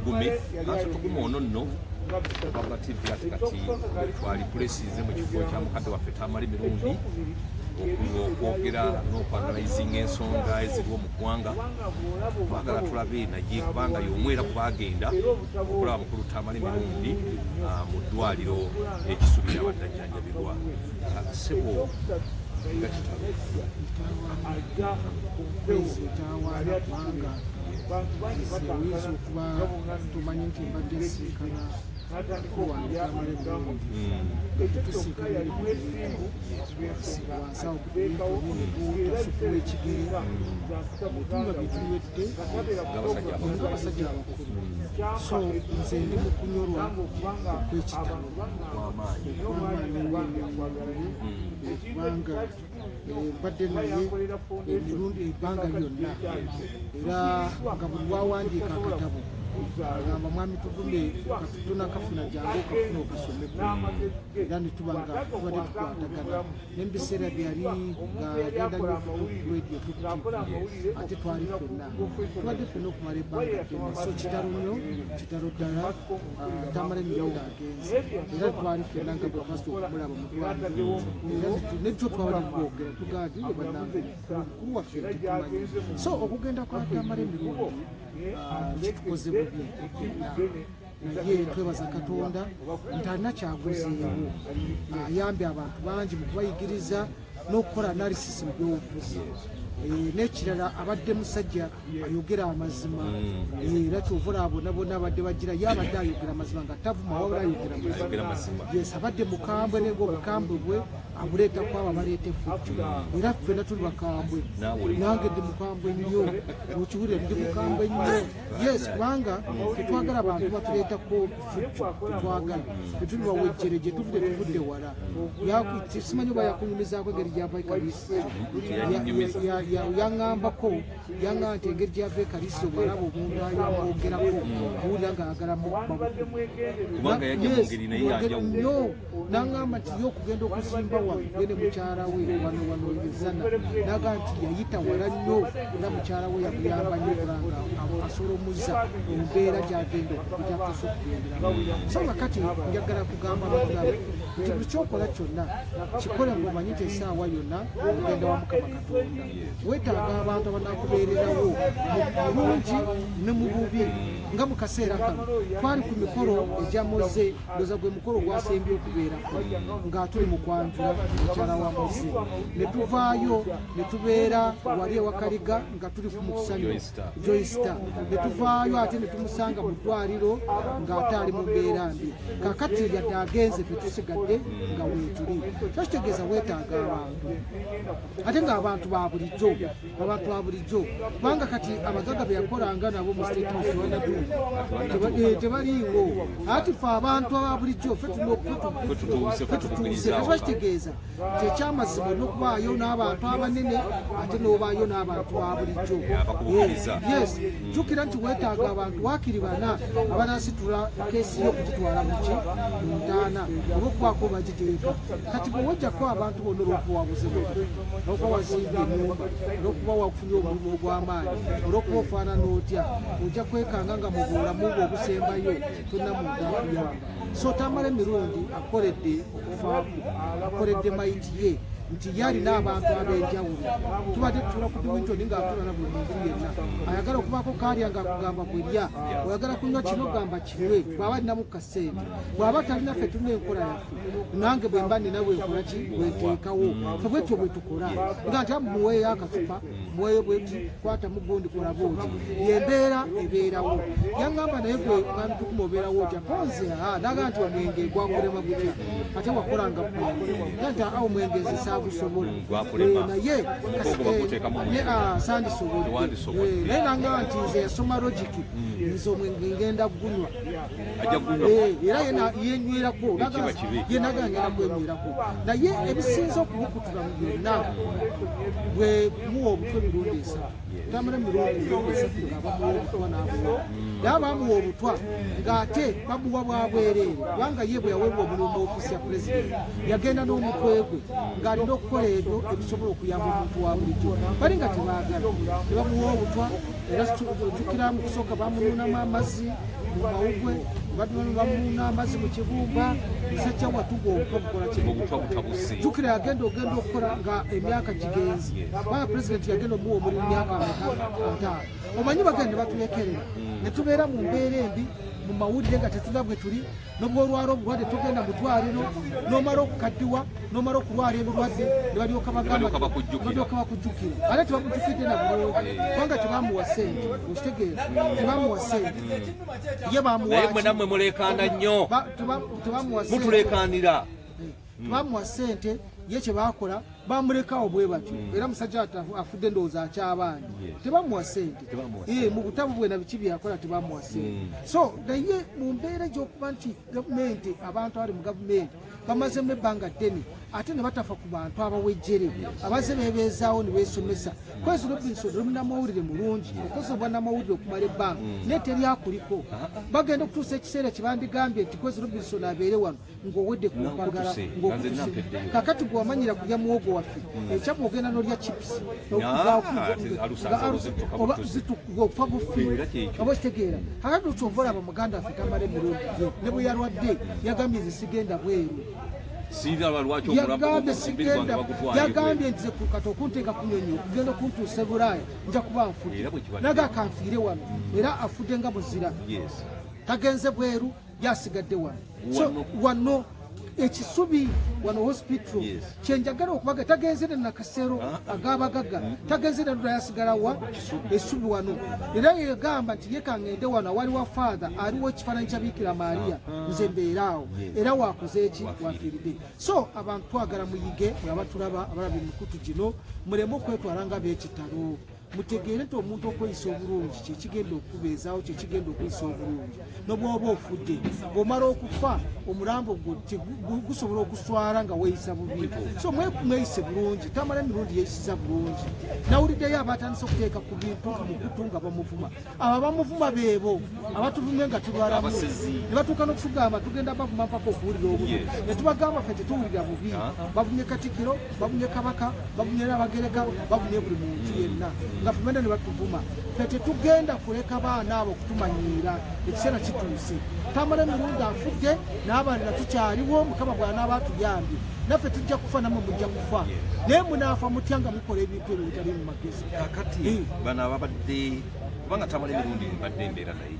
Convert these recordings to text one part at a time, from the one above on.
tugume kanso tugume ono nno Baba TV kati twali kulesize mu kifo kya mukadde waffe Tamale Mirundi okwogera n'okwanalizing ensonga eziriwo mu ggwanga twagala tulabe naye kubanga y'omwera ku bagenda okulaba mukulu Tamale Mirundi mu ddwaliro ekisubira abadde ajjanjabirwa sebo nga kitalo Sewizo kuba tumanyi nti mbadde siikana kuwandika Tamale Mirundi tusiikana wansawo kutuuka ekigere mutumba bituwedde ng'abasajja abakulu so nze ndi mu kunyolwa okw'ekitalo okw'amaanyi kubanga mbadde naye emirundi ebbanga lyonna era nga buli wawandiika akatabo agamba mwami tugume tunakafuna jangu okafuna okasomeko era ne tuba nga tubadde tukwatagana n'ebiseera byali nga agenda nnyo radio tukutivye ate twali ffenna tubadde ffenna okumala ebbanga ddene so kitalo nnyo kitalo ddala Tamale Mirundi agenze era twali ffenna nga bwe twasita okumulaba mu ddwaliro era nekyo twabadde twogera tugamba nti bannange omukulu waffe tukumanyi so okugenda kwa Tamale Mirundi kitukoze bubi naye twebaza Katonda nti alina kyaguzeewo ayambye abantu bangi mu kubayigiriza n'okukola analysis mu byobufuzi n'ekirala abadde musajja ayogera amazima era kyova olabonabona abadde bagira ye abadde ayogera amazima nga tavuma wabula ayogera mazima yes abadde mukambwe nenga obukambwe bwe abuleetako abo abaleeta effujjo era ffenna tuli bakambwe nange ndi mukambwe nnyo okiwulire ndi mukambwe nnyo yes kubanga tetwagala abantu batuleetako effujjo tetwagala tetuli bawejjere gye tuvudde tuvudde wala simanyi oba yakunyumizaako engeri gyava ekalisi yaŋŋambako yaŋŋamba nti engeri gyava ekalisi obwalaba omuntu ayomwogerako awulira ng'ayagala nnyo n'aŋŋamba nti ye okugenda okuzimba wagende mukyala we wano ezana n'agamba nti yayita wala nnyo era mukyala we yamuyamba nnyo okulanga asolomuzza embeera gyagenda okujjakosa okugenderamu so kakati njagala kugamba abagulabe nti buli kyokola kyonna kikole ng'omanyi nti essaawa yonna ogenda wa Mukama Katonda weetaaga abantu abanakubeererawo mu bulungi ne mu bubi nga mu kaseera kano twali ku mikolo egyamoze ndoza gwe mukolo gwasembye okubeerako nga tuli mu kwanjula mukyala wa Moze ne tuvaayo ne tubeera wali ewakaliga nga tuli mu kusanyo Joysta ne tuvaayo ate ne tumusanga mu ddwaliro ng'ate ali mu mbeera mbi kakati yadde agenze fe tusigadde nga weetuli twakitegeeza weetaaga abantu ate ng'abantu ba bulijjo kubanga kati abagaga be yakolanga nabo mu State House tebaliiwo ati fe abantu aba bulijjo fe tutuuse twakitegeeza kyekyamazima n'okubaayo n'abantu abanene ate n'obaayo n'abantu ba bulijjo yes jjukira nti weetaaga abantu waakiri bana abanasitula keesi y'okugitwala muki mu ntaana oba okubaako bagitereka kati bwe wojjako abantu bonna olw'okuba wabuzibu olw'okuba wazimbye ennyumba olw'okuba wakufunye omulimu ogw'amaanyi olw'okuba ofaanana otya ojja kwekanga nga mu bulamu bwe obusembayo tonna muntu akuyamba so Tamale Mirundi akoledde okufaamu akoledde mayiti ye nti yalina abantu ab'enjawulo tubadde tutula ku Diwinton ng'atulana buli muntu yenna ayagala okubaako kaalya ng'akugamba bw'erya oyagala kunywa kino gamba kinywe bw'aba alinamu kasente bw'aba talina ffe tulina enkola yaffe nange bwe mba nina bwenkola ki bwenteekawo fe bwetyo bwe tukola nga nti muweeyo akacupa muweeyo bweti kwata mugundi kola booti yembeera ebeerawo yaŋŋamba naye gwe mwami tukuma obeerawo otya ponze naga nti omwenge gwakulema gutya ate wakolanga mwenge nti awo omwenge nzisagusobola naye sandisobola naye naŋŋamba nti nze yasoma logiki nze omwenge ngenda gunywa era yenywerako ye naga ngenda kwenywerako naye ebisinza okumukutula mu byonna bwe muwa obutwe mirundi esatu Tamale Mirundi esatu ng'abamuwa obutwa n'abuwa naye abamuwa obutwa ng'ate bamuwa bwa bwereere kubanga ye bwe yaweebwa omulimu mu ofiisi ya pulezidenti yagenda n'omutwe gwe ng'alina okukola ebyo ebisobola okuyamba omuntu wa bulijjo bali nga tebaagala ne bamuwa obutwa era ojjukira mu kusooka bamunuunamu amazzi mu mawugwe bamuuna amazzi mu kibumba musajja watuga obutwa bukola obutabusi jjukira yagenda okukola nga emyaka gigenzi baba pulezidenti yagenda omuwa omuli myaka 5 omanyi bagenda batulekerera ne tubeera mu mbeera embi mu mawulire nga tetuna bwe tuli n'obwolwala obulwadde tugenda mu ddwaliro n'omala okukaddiwa n'omala okulwala ebirwadde ne balyoka bagamba balyoka bakujjukira ate tebamujjukidde na bulungi kubanga tebamuwa ssente okitegeera tebamuwa ssente ye bamuwa nammwe muleekaana nnyo mutuleekaanira tebamuwa ssente ye kye baakola bamulekawo bwe batyo era musajja afudde ndowooza akyabaani tebamuwa ssente mu butabu bwe na biki byakola tebamuwa ssente so naye mu mbeera gy'okuba nti gavumenti abantu abali mu gavumenti bamazemu ebbanga ddene ate ne batafa ku bantu abawejjere abaze beebeezaawo ne beesomesa kwezi Robinson oli munnamawulire mulungi okozebwa namawulire okumala ebbanga naye teryakuliko bagenda okutuusa ekiseera kyebandigambye nti kwezi Robinson abeere wano ng'owedde ku mpagala kakati gwe wamanyira kulya muwogo waffe ekyapa ogenda n'olya chips okufa bufiwe oba okitegeera kakati okyova olaba muganda waffe tamala emirundi ne bwe yalwadde yagambye nze sigenda bweru yagambye nti kati okunteeka kunyonyo okugenda okuntuusa Bulaaya nja kuba nfudde naga akanfiire wano era afudde nga muzira tagenze bweru yasigadde wano so wano ekisubi wano hospital kyenjagala okubaga tagenzere na kasero agabagaga tagenzere ndo yasigalawa esubi wano era yegamba nti yekangende wano wali wa father aliwo ekifaananyi kya Bikira Maria nze mbeeraawo era wakoze eki wafiiridde so abantu twagala muyige abatulaba abalaba emikutu gino muleme okwetwala nga b'ekitalo mutegeere nti omuntu okweyisa obulungi kyekigenda okubeezaawo kyekigenda okuyisa obulungi nobwoba ofudde bw'omala okufa omulambo gusobola okuswala nga weeyisa bubi so mweyise bulungi tamala emirundi yeeyisiza bulungi nawuliddeyo abatandise okuteeka ku bintu mukutu nga bamuvuma abo bamuvuma beebo abatuvumye nga tulwalamu ne batuuka n'okutugamba tugenda bavuma mpaka okuwulira obubi ne tubagamba ffe tetuwulira bubi bavumye Katikkiro bavumye Kabaka bavumye Nabagereka bavumye buli muntu yenna nga fumene ne batuvuma ffe tetugenda kuleka baana abo okutumanyiira ekiseera kituuse tamala emirundi afudde n'abalala tukyaliwo Mukama bw'anaaba atuyambye naffe tujja kufa namwe mujja kufa naye munaafa mutya nga mukola ebintu ebyo bitali mu magezi kakati bano ababadde kubanga tamala emirundi mbadde embeera naye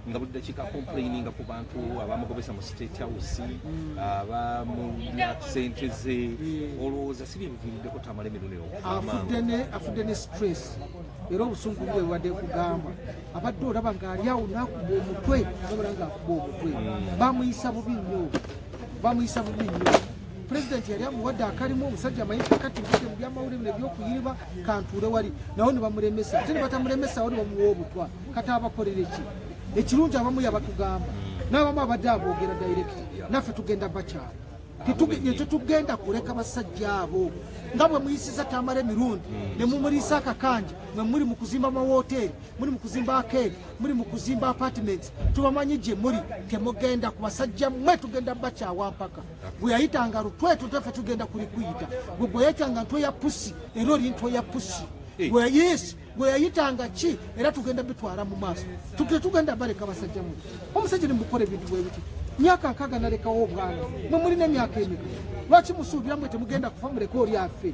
nga buli dakiika complaininga ku bantu abamugobesa mu State House abamulya ssente ze olowooza si byebiviiriddeko tamala emirundi afudde ne stress era obusungu bwe wadde kugamba abadde olaba ng'ali awo n'akuba omutwe nobala ng'akuba omutwe bamuyisa bubi nnyo pulezidenti yali amuwadde akalimu omusajja amanyi kakati mpite mu byamawulire nebyokuyiriba kantuule wali nawo ne bamuremesa ate ne batamuremesawo ne bamuwa obutwa kati abakolere ki ekirungi abamu yabatugamba n'abamu abadde aboogera direct naffe tugenda bakyala tetugenda kuleka basajja abo nga bwe muyisiza tamala emirundi ne mumuliisa akakanja mwe muri mu kuzimba amawoteeri muri mu kuzimba akeeri muri mu kuzimba apartments tubamanyi gye muri temugenda ku basajja mmwe tugenda bakyawa mpaka bwe yayitanga lutwetu taffe tugenda kulikuyita bwe yayitanga ntwe ya pusi era oli ntwe ya pusi bwe yayitanga ki era tugenda bitwala mu maaso tugenda baleka basajja mu omusajja ne mukola ebintu bwe biti myaka nkaga nalekawo obwana mwe mulina emyaka emeka lwaki musuubira mwe temugenda kufa muleka oli affe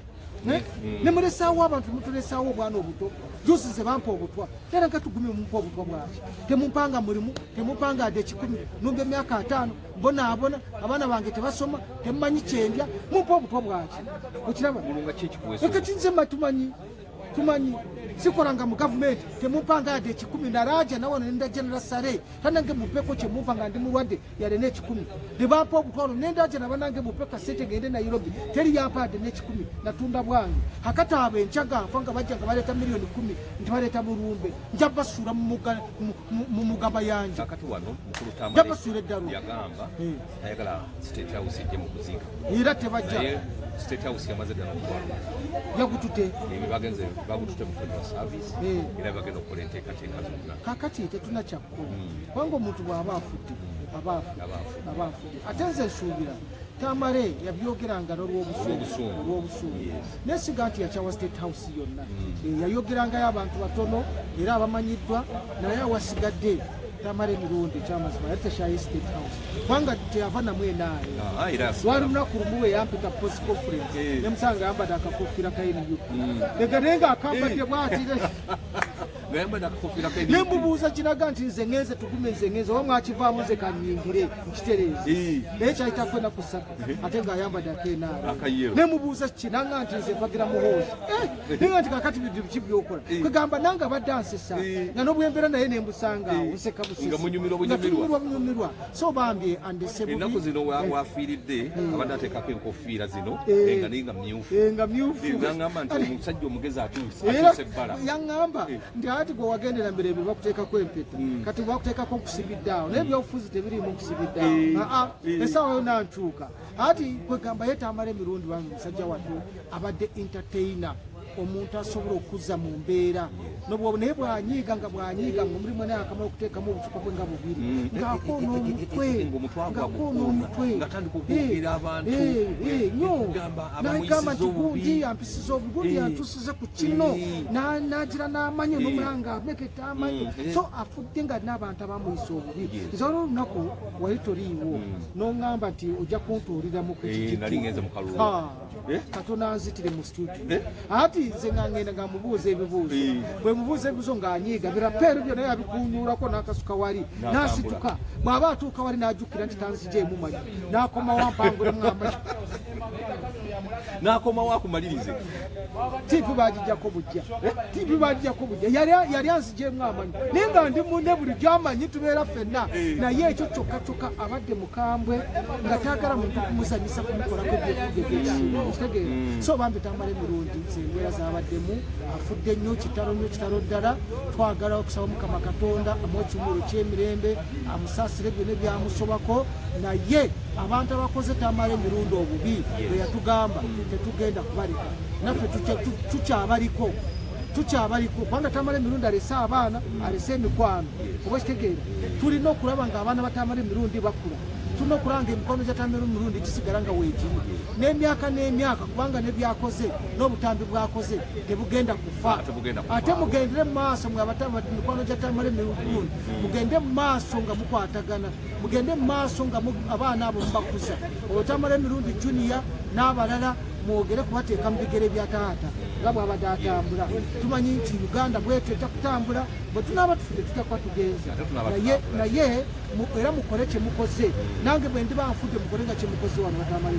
ne mulesaawo abantu mutulesaawo obwana obuto jusi ze bampa obutwa era nga tugumye mumpa obutwa bwaki temumpanga mulimu temumpanga adde 10 numba emyaka 5 bonaabona abaana bange tebasoma temumanyi kyendya mumpa obutwa bwaki okiraba ekati nze tumanyi sikolanga mu gavumenti temumpanga adde 10 naraja nawo nenda General Sare tanange mupeko kyemumpa nga ndi mulwadde yale ne 10 ne bampa obutwalo nendaje nabanange mupeka sente ngende Nairobi teri yampa adde ne 10 natunda bwange hakata abe nchaga mfanga bajja nga baleta milioni 10 ntibaleta mulumbe njabasura mu mugaba yanje hakati wano mukulu tamale njabasura eddalu yagamba ayagala State House ejje mu kuzika era tebajja State House yamaze ddala okutwala yakutute bagenze bagutute mu federal service era bagenda okukola enteekateeka zonna kakati tetuna kyakkola kubanga omuntu bw'aba afudde abafudde ate nze nsuubira tamale yabyogeranga n'olw'obusungu nesiga nti yakyawa State House yonna yayogerangayo abantu batono era abamanyiddwa naye awasigadde tamara emirundi ekyamazima yali tekyayi State House kubanga teyava namwenayo lwali lunaku lumu we yampita post conference nemusanga yambadde akakofiira ka NUP negenenga akambadde bwati nembubuuza kiraga nti nze ngenze tugume nze ngenze oba mwakivaamu nze kanyingire nkitereeze naye kyayitako enaku ssatu ate ng'ayambadde akeenaala nemubuuza kinanga nti nze mpagira muhoozi naye nti kakati biki byokola kwegamba nange abadde ansesa nga n'obwembeera naye nembusanga awo nseka bunyumirwa so bambye andese bubi ennaku zino wafiiridde abadde ateekako enkofiira zino nga naye nga myufu ngamba nti omusajja omugezi atuuse ebbala yaŋŋamba nti ati gwe wagendera mbere bye bakuteekako empeta kati bakuteekako okusibiddeawo naye ebyobufuzi tebirimu okusibiddeawo esaawa yo nantuuka ati kwegamba yetamala emirundi wange omusajja wattu abadde entertainer omuntu asobola okuzza mu mbeera naye bwanyiiga nga omulimu naye akamala okuteekamu obucupa bwe nga bubiri ng'akoona omutwe nagamba nti gundi yampisiza obugundi yantusize ku kino nagira n'amanyi n'omulanga ameketa amanyi so afudde nga n'abantu abamuyisa obubi nzala olunaku wali toliiwo n'oŋŋamba nti ojja kuntuuliramu ku kikiki katona nzitire mu studio ati nze ngangenda ngamubuuza ebibuuzo bwe mubuuza ebibuuzo ng'anyiiga birapeero byo naye abikunyuulako n'akasuka wali n'asituka bw'aba atuuka wali n'ajjukira nti tanzijeemu manyi n'akomawo ampangulemu amanyi n'akomawo akumalirize tiipi bagijjako bujja yali anzijeemu amanyi naye nga ndi munne bulijjo amanyi tubeera ffenna naye ekyo kyokka abadde mukambwe nga taagala muntu kumuzanyisa kumukolako ebyefuge so bambi tamala emirundi z'embeera zabaddemu afudde nnyo kitalo ddala twagala okusaba Mukama Katonda amuwe ekimulu ky'emirembe amusaasire byonna byamusobako naye abantu abakoze tamala emirundi obubi bwe yatugamba tetugenda kubalika naffe tukyabaliko kubanga tamala emirundi alese abaana alese emikwano oba kitegeera tulina okulaba nga abaana batamala emirundi bakula tulina okulanga emikono gyatamala emirundi gisigala nga weegiri n'emyaka kubanga nebyakoze n'obutambi bwakoze tebugenda kufa ate mugendere mu maaso mwe emikono gyatamala emirundi mugende mu maaso nga mukwatagana mugende mu maaso nga abaana abo mubakuza otamala emirundi junior n'abalala mwogere kubateeka mu bigere bya taata nga bw'abadde atambula tumanyi nti Uganda bwetyo ejja kutambula bwe tunaaba tufudde tujja kuba tugenza naye era mukole kye mukoze nange bwe ndiba nfudde mukole nga kye mukoze wano batamala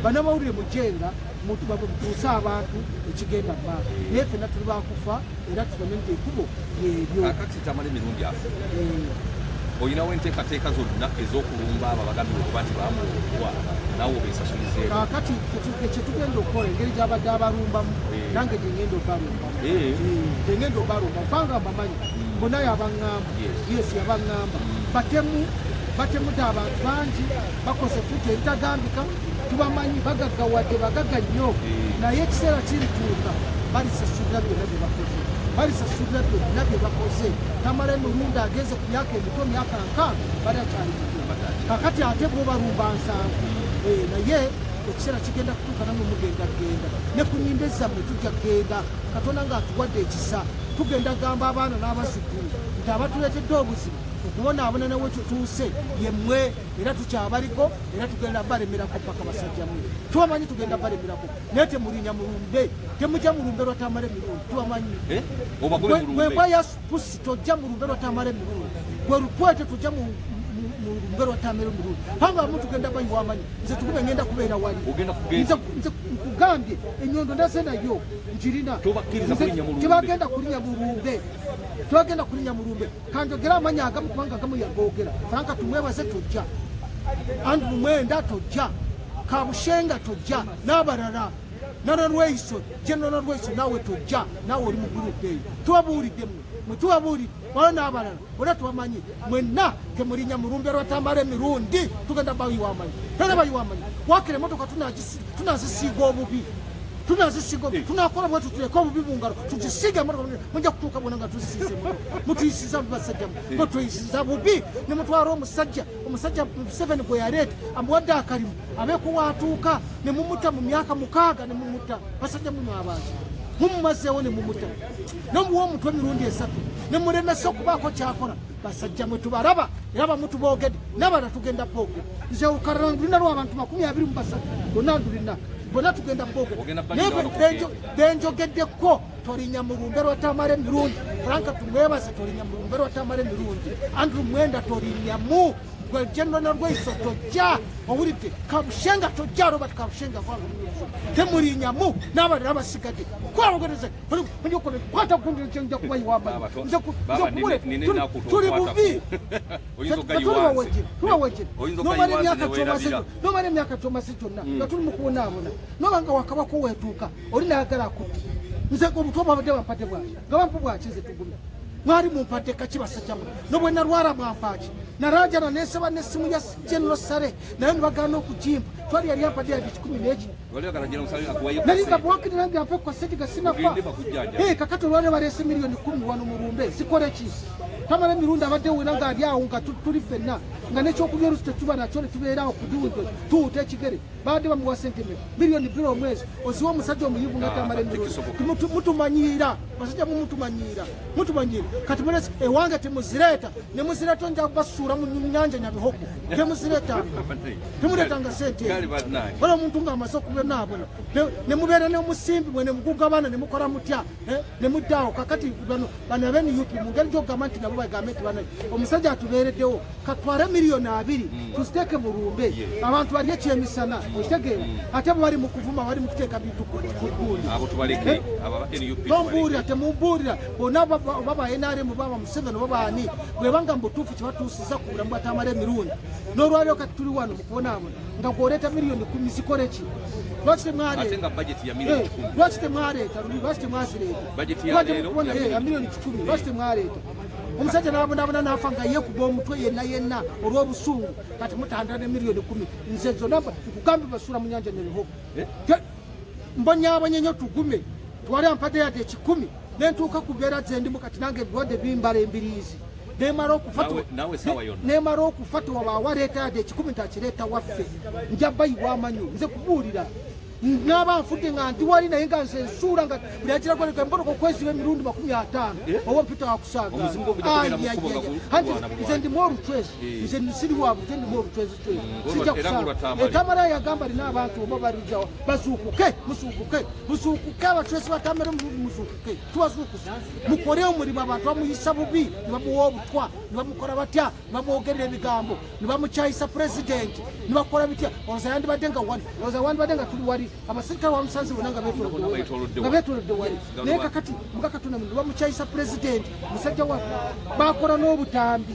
bannamawulire mujenga mutuuse abantu ekigenda maaso naye ffenna tuli bakufa era tumanye nti ekkubo lyebyo kakati tamala emirundi afe olinawo enteekateeka zonna ez'okulumba abo abagambye okuba nti bamuwa naawe obeesasulize kakati kyetugenda okukola engeri gy'abadde abalumbamu nange gyengenda obalumba kubanga mbamanyi bonna yabaŋŋamba yesu yabaŋŋamba batemuta abantu bangi bakoze futi ebitagambika tubamanyi bagaggawadde bagagga nnyo naye ekiseera kirituuka balisasulira byonna bye bakoze tamala emirundi ageze ku myaka emito myaka 6 bali akyali kakati ate bwobalumba nsanvu naye ekiseera kigenda kutuuka namwe mugenda ne ku nyimba ezammwe tujja kgenda Katonda ng'atuwadde ekisa tugenda gamba abaana n'abazzukulu nti abatuleetedde obuzibu okubonaabona nawe tutuuse yemmwe era tukyabaliko era tugenda balemerako paka basajja mwe tubamanyi tugenda balemerako naye temulinya mulumbe temujja mulumbe lwatamala emirundi tubamanyi bweba yapusi tojja mulumbe lwatamala emirundi gwe lukwete tujja mulumbe lwatamala emirundi panga amu tugenda bayiwa amanyi nze tukube ngenda kubeera wali nze nkugambye enyondo ndaze nayo njirina tebagenda kulinya mulumbe kanjogera amanyi agamu kubanga agamu yagoogera franka tumwebaze tojja Andrew Mwenda tojja Kabushenga tojja n'abalala Naralweiso General Rweiso nawe tojja nawe oli mu gurupe tubabuulidde mutubabuulidde wala n'abalala wala tubamanyi mwenna temulinya mulumbe lwatamala emirundi tugenda bayiwamanyi wakira emotoka tunazisiiga obubi tunakola bwe tutuleka obubi bungalo tugisiiga emotoka mujja kutuuka bwona nga tuzisiize mutuyisiza basajja mutuyisiza bubi ne mutwala omusajja 7 gwe yaleeta amuwadde akalimu abeeko waatuuka ne mumuta mu myaka 6 ne mumuta basajja muno abantu mumumazeewo ne mumuta nomuwa omutwe emirundi 3 ne mulemesa okubaako kyakola basajja mwe tubaraba era bamu tuboogedde n'abalala tugenda boogedde nze ukarala ndulina lw'abantu 23 bonna ndulina bonna tugenda boogedde benjogeddeko tolinnya mulumbe lwatamala emirundi franka tumwebaze tolinnya mulumbe lwatamala emirundi andrew mwenda tolinnyamu gwe general rweiso tojja owulidde kabushenga tojja robert kabushenga kwanga temulinyamu n'abalala basigadde kwabogereze kwata kundi nja kubayiwamba tuli bubi nomala emyaka kyomasi kyonna nga tuli mukubonaabona nobanga wakabako wetuuka oli nayagala akutti nze obutwa bwabadde bampate bwange nga bampu bwakize tugumya mwali mumpadde kaki basajjamu nobwe nalwala mwampaaki narajana nesaba nesimu ya General Sare naye nibagaana okujimba twali yali ampadde yadi 10 nalinga bwakiri nange ampe kwa seti gasinafa kakati olwale balese milioni 10 wano mulumbe zikole ki tamala emirundi abadde wena nga ali awo nga tuli ffenna nga nekyokubya olusi tetuba nakyo ne tubeerawo kudundo tuwuta ekigere badde bamuwa sentime milioni 2 omwezi oziwa omusajja omuyivu nga tamala emirundi mutumanyiira basajja mutumanyiira kati mulesi ewange temuzireeta ne muzireeta nja kubasuula mu nyanja nyabihogo temuleetanga sente wala omuntu ng'amaze okubonaabona ne mubeera n'omusimbi mwe ne mugugabana ne mukola mutya ne muddaawo kakati bano abeni yupi mu ngeri gy'okugamba nti nabo bagambe nti bana omusajja atubeereddewo katwale miliyoni 2 tuziteeke mu lumbe abantu balye ekyemisana okitegeera ate bwe bali mu kuvuma bali mu kuteeka bintu ku gundi tombuulira temumbuulira bonna baba NRM baba Museveni baba ani bwebanga mu butuufu kibatuusiza ku bulamu bwatamala emirundi n'olwaliro kati tuli wano mukubonaabona nga gwoleeta miliyoni 10 zikole ki lwaki temwaleeta lwaki temwazireeta miliyoni 10 lwaki temwaleeta omusajja n'abonaabona n'afa nga yeekuba omutwe yenna olw'obusungu kati mutandala ne miliyoni 10 nze zonna nkugambe basuula mu nyanja nebihogo mbonyaabonye nnyo tugume twali ampadde yadde 10 nentuuka ku mbeera zendimu kati nange ebiwadde bimbala embiriizi nemara okufata wabawaleeta yadde 10 ntakireeta waffe nja bayiwa amanyu nze kubuulira naba nfudde nga ndi wali naye nga nze nsuula nga buli akirakoleka embonoko okweziba emirundi 50 oba mpita wakusaaga nze ndimu olutwezi nze nsiri waabwe nze ndimu olutwezi sijja kusaaga etamala yagamba lina abantu oba balijja musuukuke abatwezi batamere musuukuke tubazuukusa mukole omulimu abantu bamuyisa bubi ne bamuwa obutwa ne bamukola batya ne bamwogerera ebigambo ne bamukyayisa pulezidenti ne bakola bitya oza yandibadde nga tuli wali abasirikale wa Musanze bonna nga beetolodde wali naye kakati mukakatuna muno bamukyayisa pulezidenti musajja wa bakola n'obutambi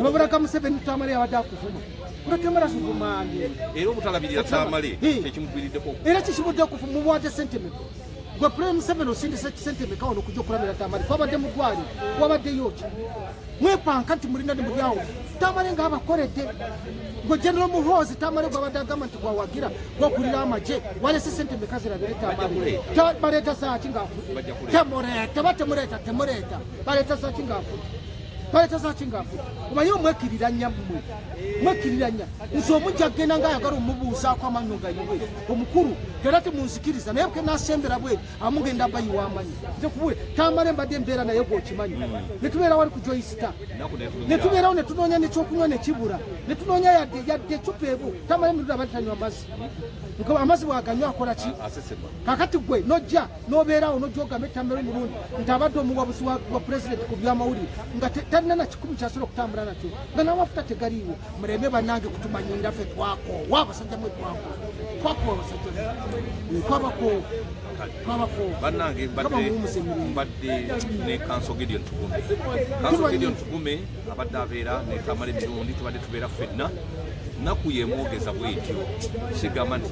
babulaga Museveni Tamale yabadde akuvuma ulatemala tuvumande era obutalabirira Tamale tekimugwiriddeko era kikimudde okuvuma mubwate sentime gwe Prime Museveni osindisa kisentime kawono okujja okulamira Tamale twabadde mu ddwaliro wabaddeyo ki mwepanka nti mulina ne mulyawo Tamale ng'abakoledde gwe General Muhoozi Tamale gwabadde agamba nti gwawagira gwakulira amagye walese sente meka zirabire Tamale baleeta saaki ng'afudde temuleeta baleeta saaki ng'afudde omanyi omwekirira nnyo nze omungi agenda ng'ayagala omubuuzaako amanyo nga yiwe omukulu era temunzikiriza naye kenasembera bwe amugenda bayiwa amanyi nze kubuule Tamale mbadde embeera naye gwokimanyi netubeera wali ku joyista netubeerawo netunoonya nekyokunywa nekibula netunoonya yadde ecupa ebo Tamale emirundi abadde tanywa amazzi bwaganywa akola ki kakati gwe nojja nobeerawo nojja ogambe Tamale omulundi nti abadde omuwabuzi wa pulezidenti ku byamawulire nga talina na 10 kyasobola okutambula nakyo nga n'amafuta tegaliiwo muleme bannange kutumanyirira ffe twakoowa abasajja mwe twakoowa abasajja twabakoowa bannange mbadde ne Kanso Gideon Tugume abadde abeera ne Tamale emirundi tubadde tubeera ffenna naku yemwogeza bwetyo kigamba nti